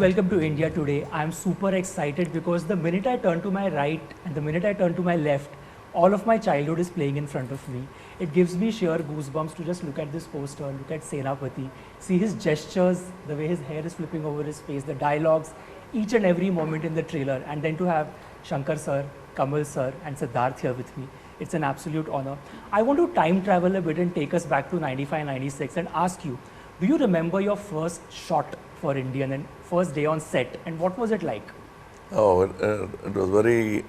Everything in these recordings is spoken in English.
welcome to India Today. I'm super excited because the minute I turn to my right and the minute I turn to my left, all of my childhood is playing in front of me. It gives me sheer goosebumps to just look at this poster, look at Senapati, see his gestures, the way his hair is flipping over his face, the dialogues, each and every moment in the trailer, and then to have Shankar sir, Kamal sir, and Siddharth here with me. It's an absolute honor. I want to time travel a bit and take us back to 95, 96 and ask you, do you remember your first shot for Indian and first day on set, and what was it like? Oh, it was very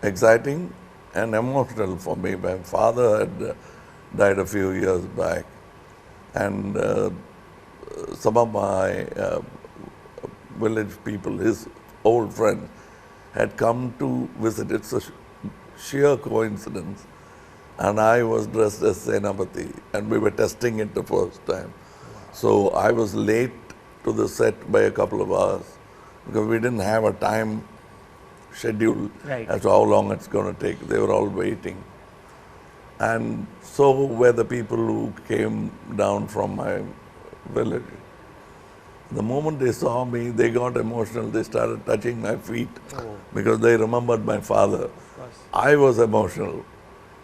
exciting and emotional for me. My father had died a few years back, and some of my village people, his old friends, had come to visit. It's a sheer coincidence. And I was dressed as Senapati, and we were testing it the first time. So I was late to the set by a couple of hours because we didn't have a time schedule as to how long it's going to take. They were all waiting. And so were the people who came down from my village. The moment they saw me, they got emotional. They started touching my feet because they remembered my father. I was emotional.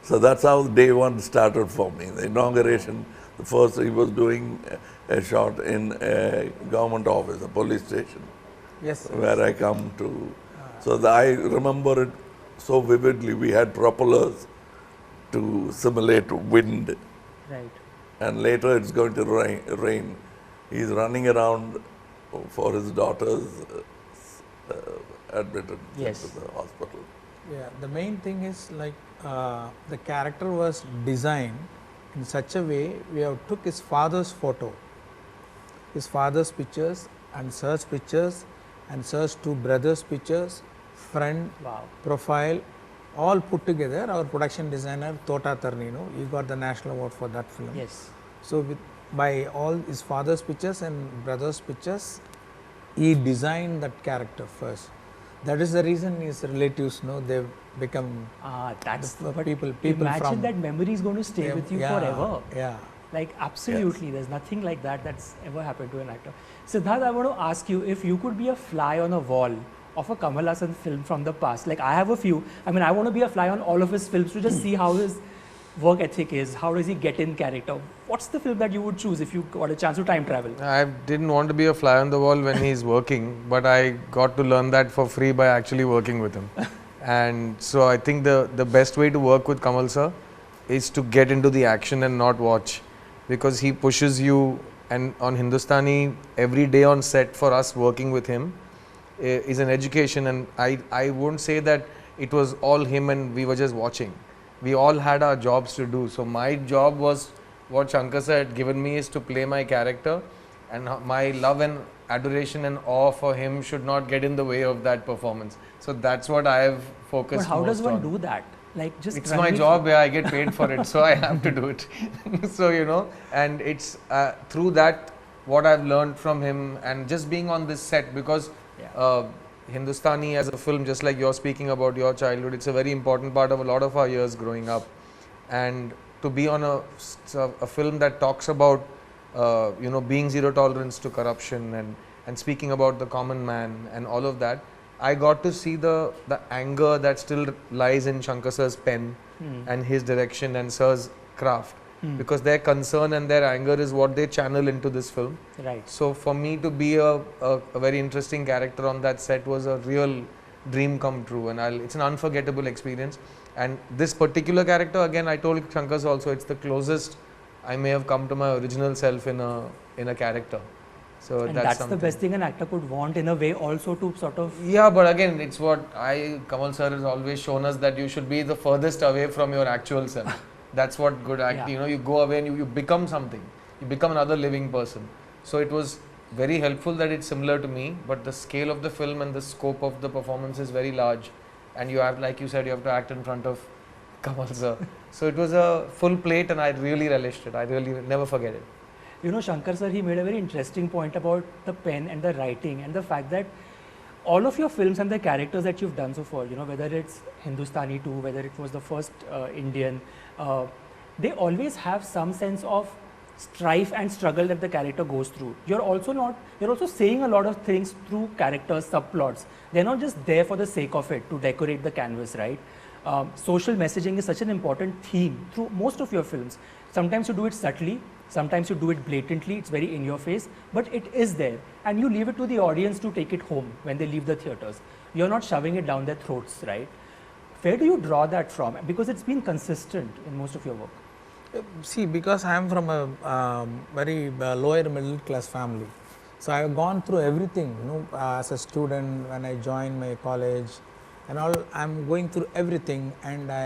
So that's how day one started for me. The inauguration, the first he was doing a shot in a government office, a police station, where I come to. So I remember it so vividly. We had propellers to simulate wind. Right. And later it's going to rain. He's running around for his daughters admitted to the hospital. Yeah, the main thing is like the character was designed in such a way we have took his father's photo, his father's pictures and sir's pictures and sir's two brothers' pictures, friend, profile, all put together. Our production designer Tota Tarnino, he got the national award for that film. Yes. So by all his father's pictures and brothers' pictures, he designed that character first. That is the reason his relatives know they've become people imagine from that memory is going to stay with you forever. Yeah. Like absolutely, there's nothing like that that's ever happened to an actor. Siddharth, I want to ask you if you could be a fly on a wall of a Kamal Haasan film from the past. Like I have a few. I mean, I want to be a fly on all of his films to just see how his work ethic is. How does he get in character? What's the film that you would choose if you got a chance to time travel? I didn't want to be a fly on the wall when he's working, but I got to learn that for free by actually working with him. And so I think the best way to work with Kamal sir is to get into the action and not watch, because he pushes you. And on Hindustani, every day on set for us working with him is an education. And I won't say that it was all him and we were just watching. We all had our jobs to do. So my job was what Shankar sir had given me is to play my character, and my love and adoration and awe for him should not get in the way of that performance. So that's what I have focused on. But how does one do that? Like just it's my job where I get paid for it, so I have to do it. So you know, and it's through that what I've learned from him, and just being on this set, because Hindustani as a film, just like you're speaking about your childhood, it's a very important part of a lot of our years growing up. And to be on a film that talks about you know, being zero tolerance to corruption and speaking about the common man and all of that, I got to see the anger that still lies in Shankar sir's pen and his direction and sir's craft, because their concern and their anger is what they channel into this film. Right. So for me to be a very interesting character on that set was a real dream come true, and it's an unforgettable experience. And this particular character, again, I told Shankar also, it's the closest I may have come to my original self in a character. So and that's the best thing an actor could want in a way, also to sort of... Yeah, but again, it's what Kamal sir has always shown us, that you should be the furthest away from your actual self. That's what good acting, you know, you go away and you become something. You become another living person. So it was very helpful that it's similar to me, but the scale of the film and the scope of the performance is very large. And you have, like you said, you have to act in front of Kamal sir. So it was a full plate and I really relished it. I really never forget it. You know, Shankar sir, he made a very interesting point about the pen and the writing and the fact that all of your films and the characters that you've done so far, you know, whether it's Hindustani 2, whether it was the first Indian, they always have some sense of strife and struggle that the character goes through. You're also saying a lot of things through characters, subplots. They're not just there for the sake of it to decorate the canvas, right? Social messaging is such an important theme through most of your films. Sometimes you do it subtly, sometimes you do it blatantly, it's very in your face, but it is there, and you leave it to the audience to take it home when they leave the theaters. You're not shoving it down their throats, right? Where do you draw that from? Because it's been consistent in most of your work. See, because I am from a very lower middle class family, so I have gone through everything. As a student, when I joined my college, and all, I am going through everything, and I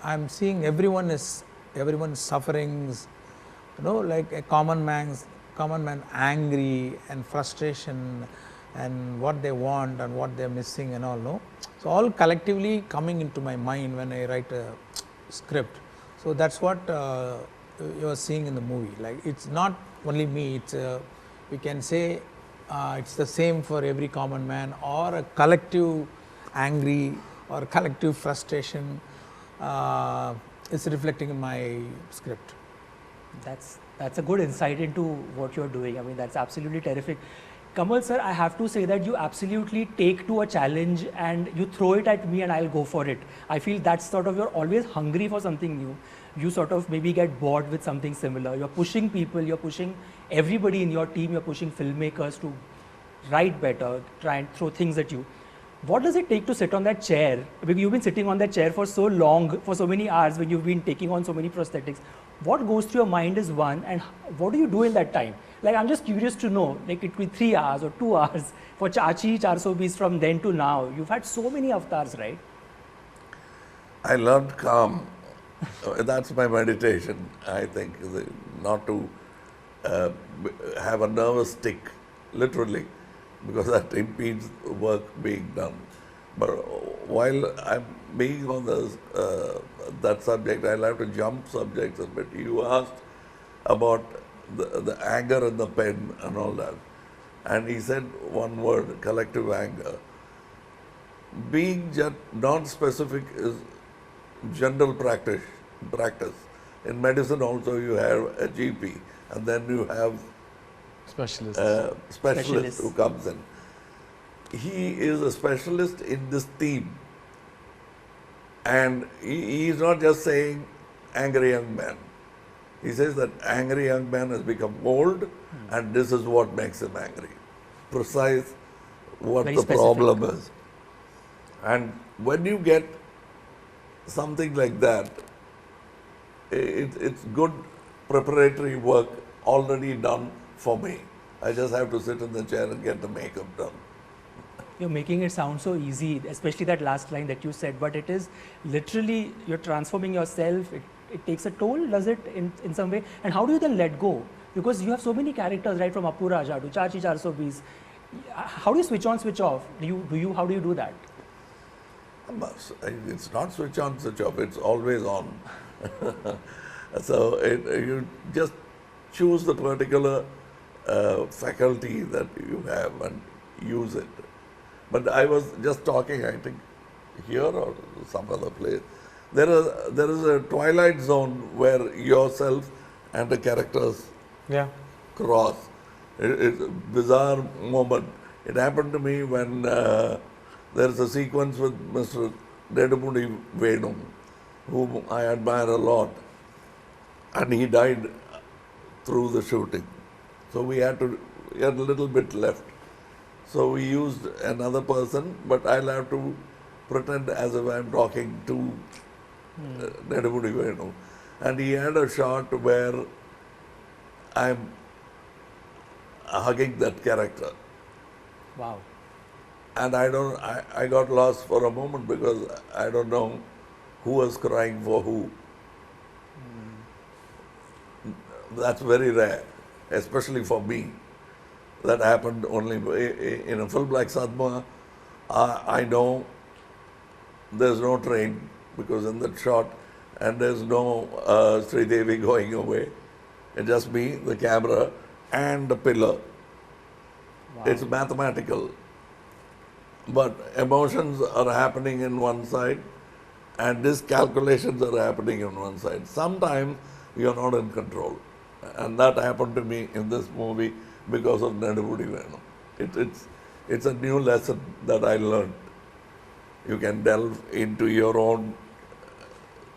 am seeing everyone's sufferings. Like a common man angry and frustration, and what they want and what they are missing and all. No, so all collectively coming into my mind when I write a script. So that's what you are seeing in the movie. Like, it's not only me, it's we can say it's the same for every common man, or a collective angry or collective frustration is reflecting in my script. That's a good insight into what you're doing. I mean, that's absolutely terrific. Kamal sir, I have to say that you absolutely take to a challenge and you throw it at me and I'll go for it. I feel that's sort of, you're always hungry for something new. You sort of maybe get bored with something similar. You're pushing people, you're pushing everybody in your team, you're pushing filmmakers to write better, try and throw things at you. What does it take to sit on that chair? Because you've been sitting on that chair for so long, for so many hours, when you've been taking on so many prosthetics. What goes through your mind is one, and what do you do in that time? Like, I'm just curious to know, like, it could be 3 hours or 2 hours for Chachi, 400 Bees from then to now. You've had so many avatars, right? I learned calm. That's my meditation, I think, not to have a nervous tick, literally, because that impedes work being done. But while I'm being on that subject, I'll have to jump subjects a bit. You asked about the anger in the pen and all that. And he said one word, collective anger. Being non-specific is general practice. In medicine also you have a GP, and then you have specialist who comes in. He is a specialist in this theme, and he is not just saying angry young man. He says that angry young man has become old, and this is what makes him angry. Precise what Very the specific problem is. And when you get something like that, it's good preparatory work already done for me. I just have to sit in the chair and get the makeup done. You're making it sound so easy, especially that last line that you said, but it is literally, you're transforming yourself. It takes a toll, does it, in some way? And how do you then let go? Because you have so many characters, right, from Appu Raja to Chachi 400 Bees. How do you switch on, switch off? How do you do that? It's not switch on, switch off, it's always on. So you just choose the particular faculty that you have and use it. But I was just talking, I think, here or some other place. There is a twilight zone where yourself and the characters cross. It's a bizarre moment. It happened to me when there's a sequence with Mr. Nedumudi Venu, whom I admire a lot, and he died through the shooting. So we had a little bit left. So we used another person, but I'll have to pretend as if I'm talking to Nedumudi Venu. And he had a shot where I'm hugging that character. Wow. And I got lost for a moment because I don't know who was crying for who. That's very rare, especially for me. That happened only in a film like Sadma. I know there's no train because in that shot, and there's no Sridevi going away. It's just me, the camera, and the pillar. Wow. It's mathematical. But emotions are happening in one side, and these calculations are happening on one side. Sometimes you're not in control. And that happened to me in this movie because of Nedavudi Venam. It's a new lesson that I learned. You can delve into your own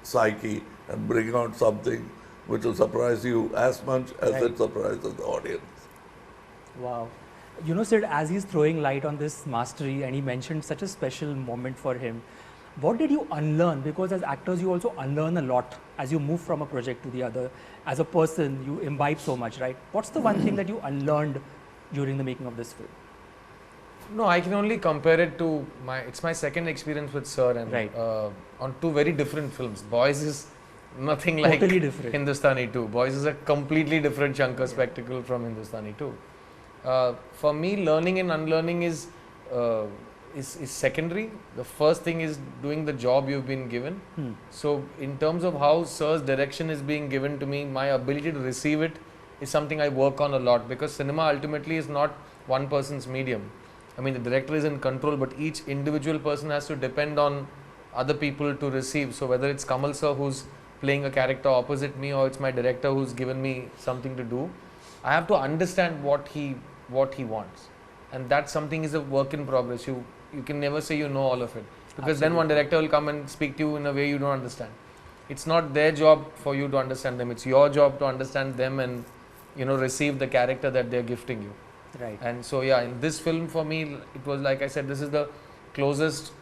psyche and bring out something which will surprise you as much as Right. it surprises the audience. Wow. You know, Sid, as he's throwing light on this mastery and he mentioned such a special moment for him, what did you unlearn? Because as actors, you also unlearn a lot as you move from a project to the other. As a person, you imbibe so much, right? What's the one thing that you unlearned during the making of this film? No, I can only compare it to it's my second experience with Sir, and Right. On two very different films. Boys is nothing like Totally different. Hindustani 2. Boys is a completely different Shankar spectacle from Hindustani 2. For me, learning and unlearning is secondary. The first thing is doing the job you've been given. So, in terms of how Sir's direction is being given to me, my ability to receive it is something I work on a lot, because cinema ultimately is not one person's medium. I mean, the director is in control, but each individual person has to depend on other people to receive. So, whether it's Kamal sir who's playing a character opposite me, or it's my director who's given me something to do, I have to understand what he wants, and that something is a work in progress. You can never say you know all of it, because then one director will come and speak to you in a way you don't understand. It's not their job for you to understand them. It's your job to understand them and receive the character that they're gifting you. Right. And so yeah, in this film for me, it was like I said, this is the closest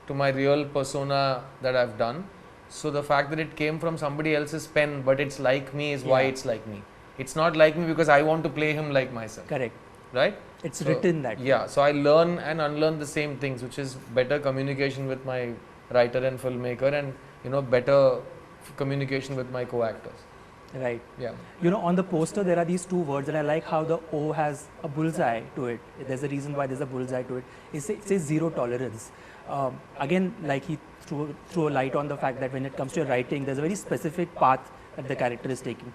to my real persona that I've done. So the fact that it came from somebody else's pen, but it's like me, is why Yeah. it's like me. It's not like me because I want to play him like myself. Correct. Right? It's So, written that way. Yeah, so I learn and unlearn the same things, which is better communication with my writer and filmmaker, and better communication with my co-actors. Right. Yeah. You know, on the poster there are these two words, and I like how the O has a bullseye to it. There's a reason why there's a bullseye to it. It says zero tolerance. Again, like he threw a light on the fact that when it comes to your writing, there's a very specific path that the character is taking.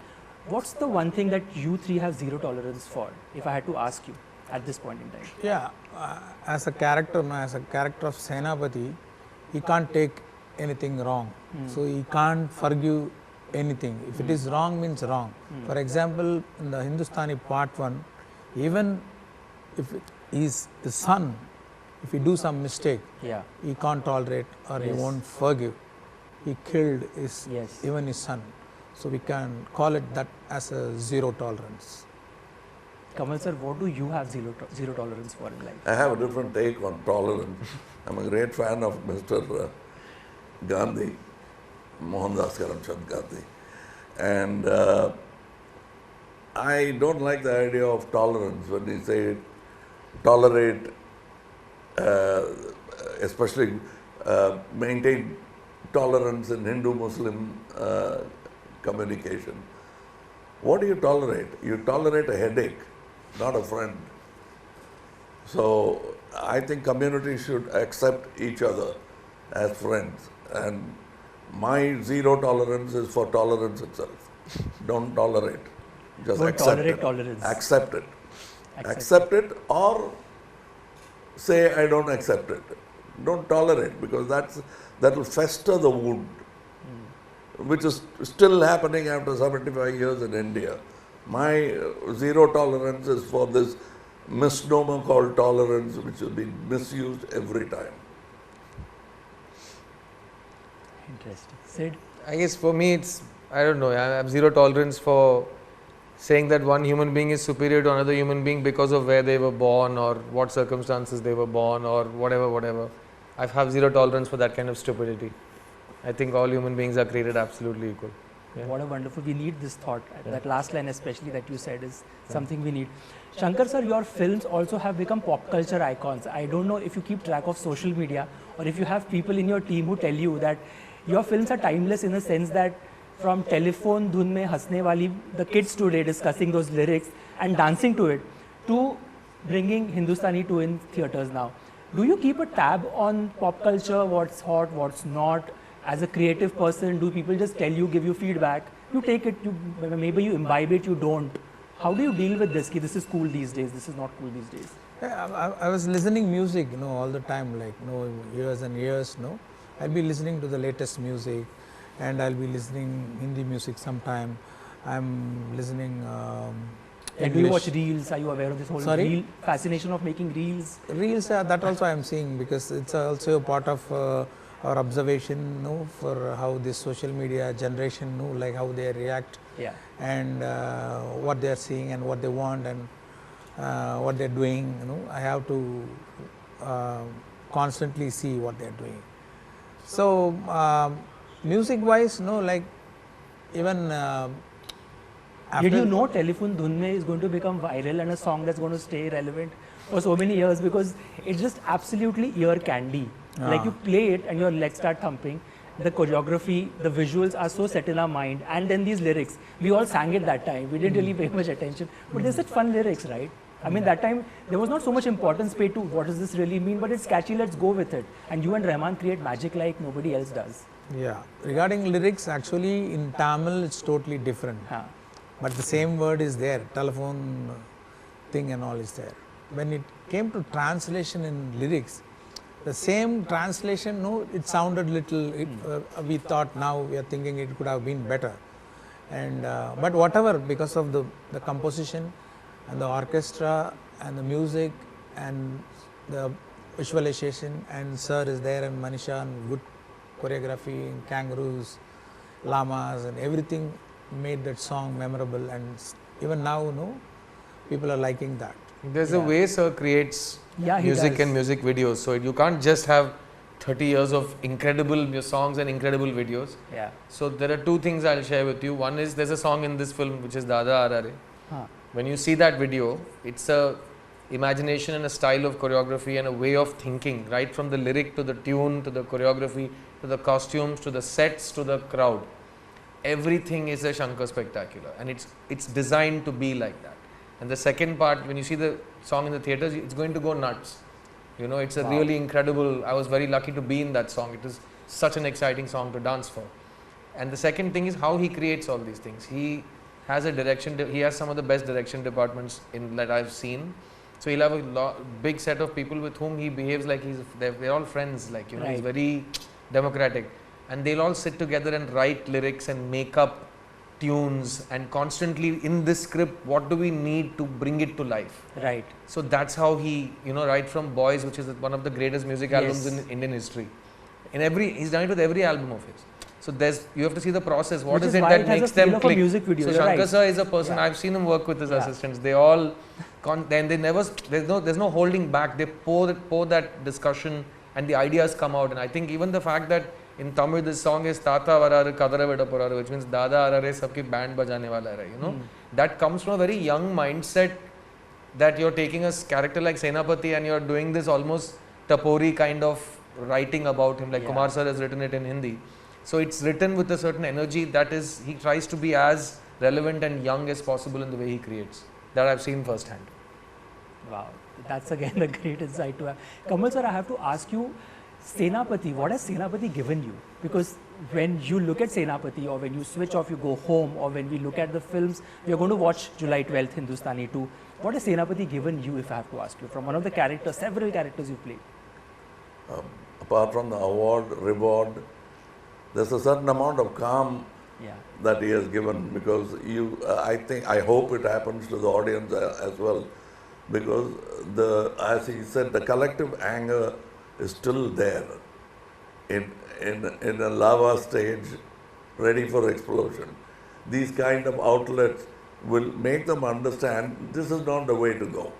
What's the one thing that you three have zero tolerance for, if I had to ask you at this point in time? Yeah, as a character of Senapati, he can't take anything wrong. So he can't forgive anything. If it is wrong, means wrong. For example, in the Hindustani part 1, even if it is the son, if he do some mistake, Yeah. he can't tolerate or he Yes. won't forgive. He killed Yes. even his son. So we can call it that as a zero tolerance. Kamal sir, what do you have zero tolerance for in life? I have a different take on tolerance. I'm a great fan of Mr. Gandhi, Mohandas Karamchand Gandhi. And I don't like the idea of tolerance when they say tolerate, especially maintain tolerance in Hindu-Muslim communication. What do you tolerate? You tolerate a headache, not a friend. So I think communities should accept each other as friends. And my zero tolerance is for tolerance itself. Don't tolerate. Just Don't accept tolerate it. tolerance. Accept it. Accept Accept it, or say I don't accept it. Don't tolerate, because that will fester the wound, which is still happening after 75 years in India. My zero tolerance is for this misnomer called tolerance, which has been misused every time. Interesting. Sid? I guess for me it's, I don't know, I have zero tolerance for saying that one human being is superior to another human being because of where they were born or what circumstances they were born or whatever. I have zero tolerance for that kind of stupidity. I think all human beings are created absolutely equal. Yeah. What a wonderful, we need this thought. That last line especially that you said is something we need. Shankar sir, your films also have become pop culture icons. I don't know if you keep track of social media or if you have people in your team who tell you that your films are timeless in a sense that from telephone dhun mein hasne wali, the kids today discussing those lyrics and dancing to it, to bringing Hindustani 2 in theaters now. Do you keep a tab on pop culture, what's hot, what's not? As a creative person, do people just tell you, give you feedback? You take it, maybe you imbibe it, you don't. How do you deal with this? Ki this is cool these days, this is not cool these days. Yeah, I was listening music, all the time, like, years and years, I'll be listening to the latest music, and I'll be listening Hindi music sometime. I'm listening Like, do you watch English. reels? Are you aware of this whole Sorry? reel fascination of making reels? Reels, that also I'm seeing, because it's also a part of our observation, for how this social media generation, like how they react, Yeah. and what they are seeing and what they want, and what they're doing. I have to constantly see what they're doing. So music wise, like even Did you know Telephone Dhun Mein is going to become viral and a song that's going to stay relevant for so many years, because it's just absolutely ear candy. Like, you play it and your legs start thumping. The choreography, the visuals are so set in our mind, and then these lyrics. We all sang it that time. We didn't really pay much attention, but there's such fun lyrics, right? I mean, that time there was not so much importance paid to what does this really mean, but it's catchy. Let's go with it. And you and Rahman create magic like nobody else does. Yeah, regarding lyrics, actually in Tamil it's totally different. Huh. But the same word is there, telephone thing and all is there. When it came to translation in lyrics, the same translation, it sounded little, we thought, now we are thinking it could have been better. And but whatever, because of the composition and the orchestra and the music and the visualization, and sir is there, and Manisha, and good choreography, and kangaroos, llamas, and everything made that song memorable. And even now, people are liking that. There's a way Sir creates Yeah, he music does. and music videos. So you can't just have 30 years of incredible songs and incredible videos. Yeah. So there are two things I'll share with you. One is there's a song in this film which is Dada Arare. Huh. When you see that video, it's a imagination and a style of choreography and a way of thinking, right from the lyric to the tune to the choreography to the costumes to the sets to the crowd. Everything is a Shankar spectacular, and it's designed to be like that. And the second part, when you see the song in the theaters, it's going to go nuts. It's a really incredible. I was very lucky to be in that song. It is such an exciting song to dance for. And the second thing is how he creates all these things. He has a direction. He has some of the best direction departments that I've seen. So he'll have a big set of people with whom he behaves like they're all friends. Like Right. he's very democratic, and they'll all sit together and write lyrics and make up tunes, and constantly in this script, what do we need to bring it to life? Right. So that's how he, right from Boys, which is one of the greatest music albums Yes. in Indian history. He's done it with every album of his. So you have to see the process. What Which is is it why that it has a makes feel them of a click? music video, So you're Shankar right. sir is a person, Yeah. I've seen him work with his Yeah. assistants. They all, then they never, there's no holding back. They pour that discussion, and the ideas come out. And I think even the fact that in Tamil this song is Tata Varare Kadara Veda Porare, which means Dada Arare sabki band bajane wala hai, that comes from a very young mindset, that you're taking a character like Senapati and you're doing this almost Tapori kind of writing about him, like Yeah. Kumar sir has written it in Hindi. So it's written with a certain energy that is, he tries to be as relevant and young as possible in the way he creates. That I've seen firsthand. Wow. That's again a great insight to have. Kamal sir, I have to ask you, Senapati, what has Senapati given you? Because when you look at Senapati, or when you switch off, you go home, or when we look at the films, we are going to watch July 12th, Hindustani 2. What has Senapati given you, if I have to ask you, from one of the characters, several characters you played? Apart from the award, reward, there's a certain amount of calm Yeah. that he has given, because I hope it happens to the audience as well, because as he said, the collective anger is still there in a lava stage, ready for explosion. These kind of outlets will make them understand this is not the way to go.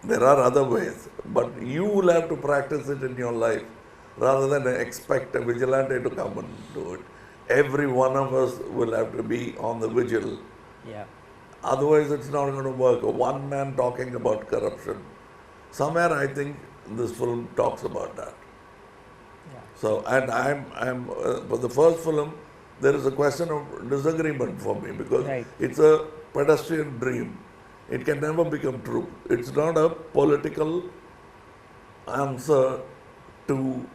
There are other ways, but you will have to practice it in your life rather than expect a vigilante to come and do it. Every one of us will have to be on the vigil. Yeah. Otherwise, it's not going to work. One man talking about corruption. Somewhere, I think this film talks about that. Yeah. So, and I'm for the first film, there is a question of disagreement for me, because Right. it's a pedestrian dream. It can never become true. It's not a political answer to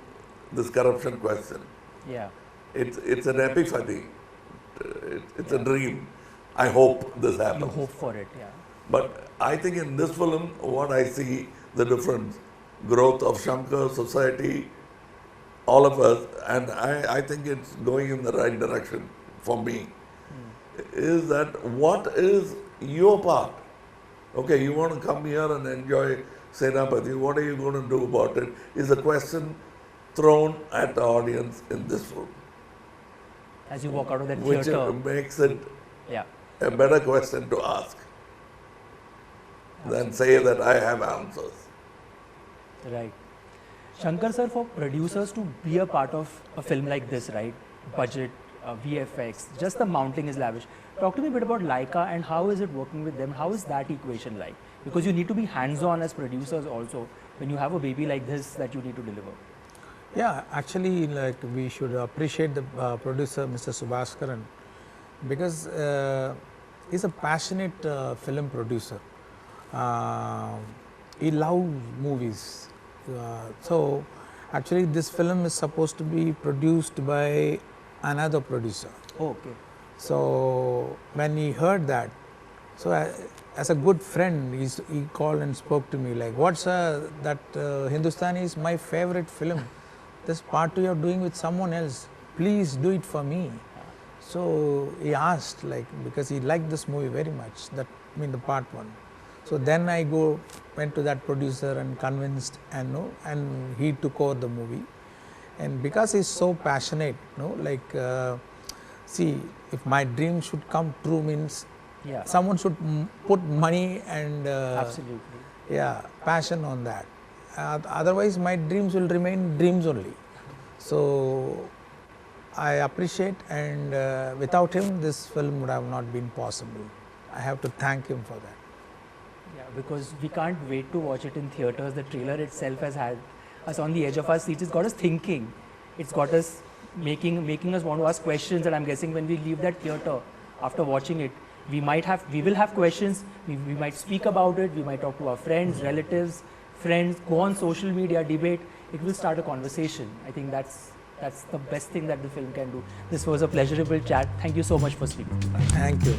this corruption question. Yeah. It's an epiphany. It's a dream. I hope this You happens. hope for it, yeah. But I think in this film, what I see, the difference, growth of Shankar society, all of us, and I think it's going in the right direction for me, is that what is your part? Okay, you want to come here and enjoy Senapati, what are you going to do about it? Is a question thrown at the audience in this room, As you walk out of that which theatre. makes it Yeah. a better question to ask than say that I have answers. Right. Shankar sir, for producers to be a part of a film like this, right? Budget, VFX, just the mounting is lavish. Talk to me a bit about Laika and how is it working with them? How is that equation like? Because you need to be hands-on as producers also when you have a baby like this that you need to deliver. Yeah, actually, like we should appreciate the producer, Mr. Subhaskaran, because he's a passionate film producer. He loves movies. So, actually, this film is supposed to be produced by another producer. Oh, okay. So, when he heard that, so as a good friend, he called and spoke to me like, "What's that Hindustani is my favorite film. This part you are doing with someone else. Please do it for me." So he asked, like, because he liked this movie very much. The part one. So then I went to that producer and convinced, and he took over the movie. And because he's so passionate, see, if my dream should come true means Yeah. someone should put money and Absolutely. passion on that. Otherwise, my dreams will remain dreams only. So I appreciate, and without him, this film would have not been possible. I have to thank him for that. Yeah, because we can't wait to watch it in theaters. The trailer itself has had us on the edge of our seats. It's got us thinking. It's got us making us want to ask questions. And I'm guessing when we leave that theater after watching it, we will have questions. We might speak about it. We might talk to our friends, relatives, go on social media, debate. It will start a conversation. I think that's the best thing that the film can do. This was a pleasurable chat. Thank you so much for speaking. Thank you.